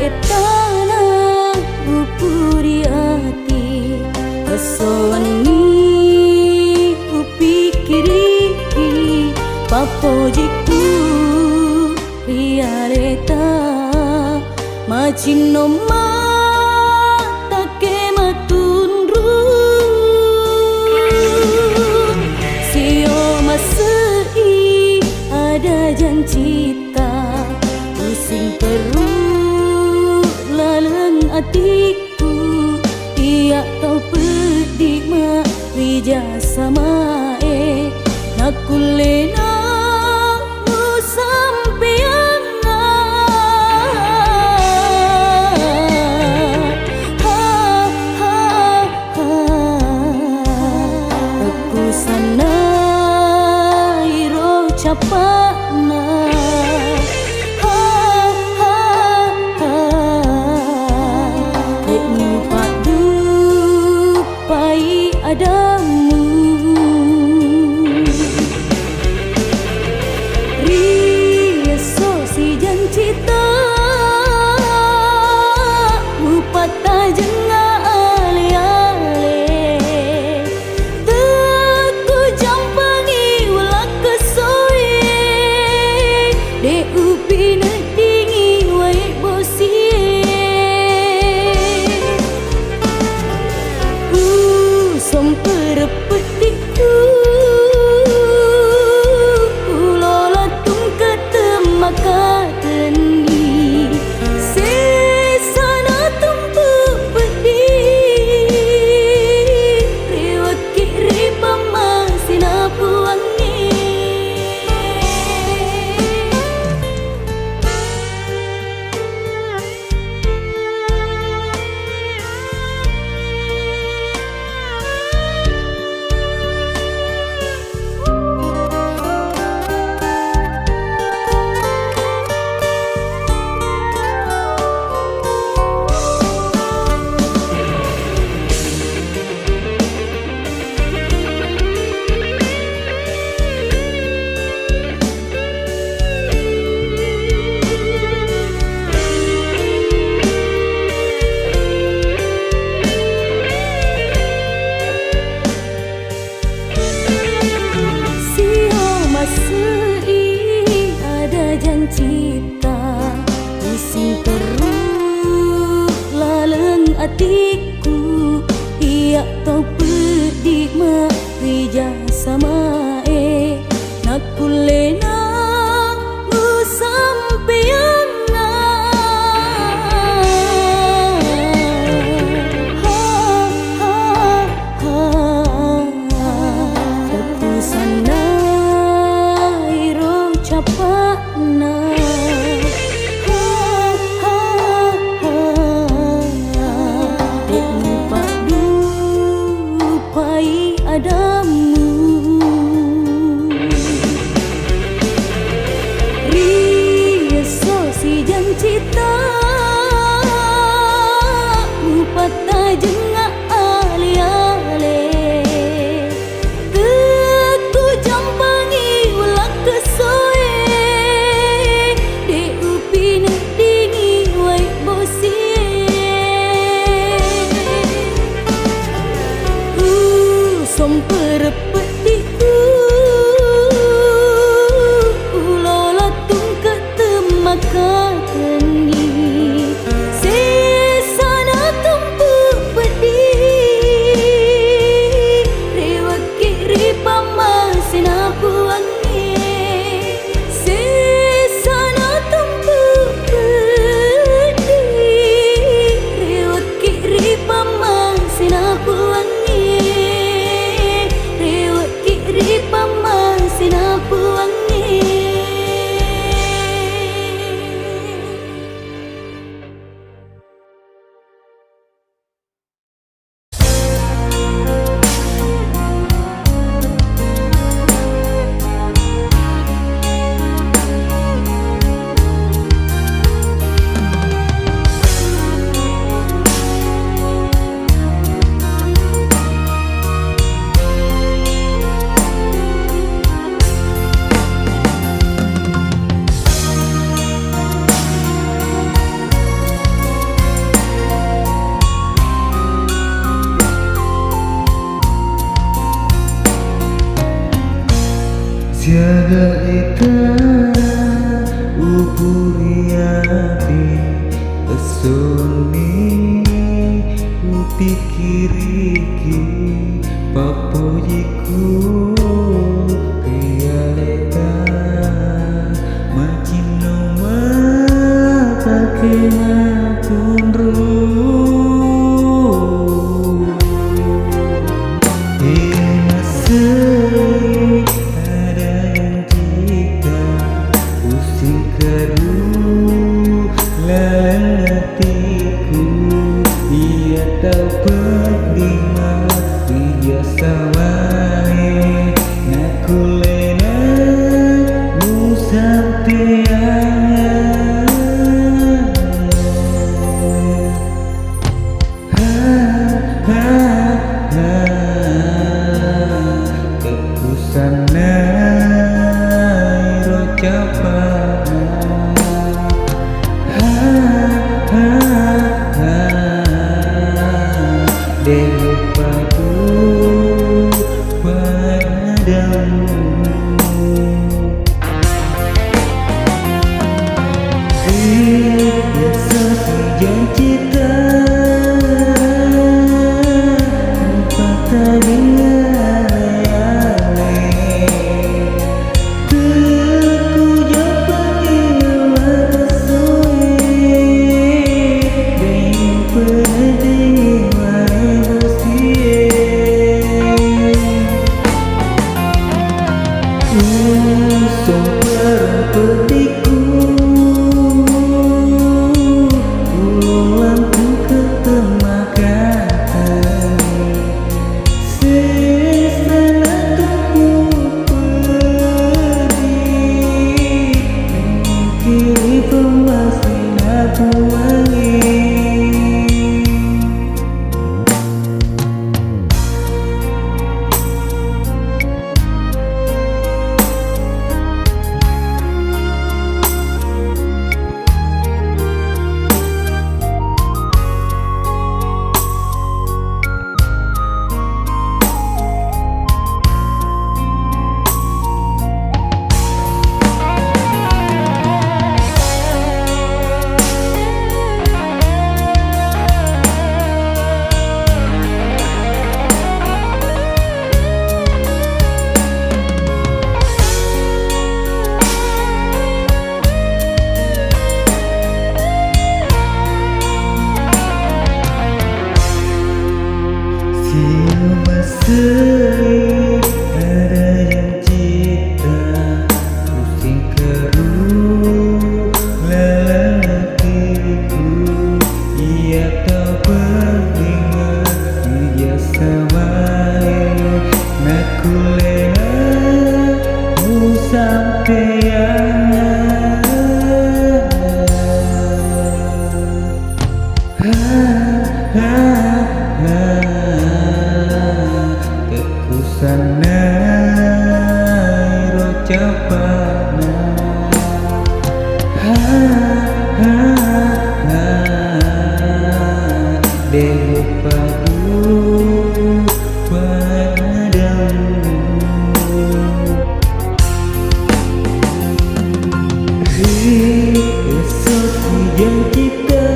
etana upuri ati kesoni upikiri papojiku rialeta macino mata ke matunru sio masei ada janjita pusing perut laleng atiku tiak tau pedik ma wijasa mae nakulena mu sampean aku sana iro capana adamu riaso si janjita upata jenga ale-ale teku jampangi wala kesoe de upi nedingi wae bosie somperepetiku ulola tung ketemaka tendi sesana tumpu pedi rewat kiri pamasina puangi janjita pusing perut laleng atiku tiak tau pedik ma wijasa mae nakulena mu sampean aku sana iro capana adamu riaso si janjita upata jenga ale-ale teku jampangi wala kesoe de upi nedingi wae bosie somperepetiku ulola tung ketemaka tendi sesana tumpu pedi rewat kiri pamasina puangi sesana tumpu pedi rewat kiri pamasina puangi pamasina puangi Nagaita upuriati esoni upikiriki papojiku realita machinoma takena tunru hatiku ia dapat dia samai naku lena mu sampean kekusana rocapan Dewa padu padamu biasa janji tak petiku ulang ketemakan sesana tuku pedih kiri pemasin aku Sering ada yang cita pusing keruh lelakiku ia tak beringat dia samai naku lena mu sampean sanai rocapana Dewa padu padamu esok yang kita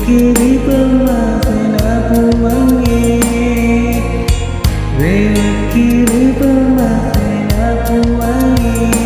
kiri pemasin aku wangi kiri pemasin aku wangi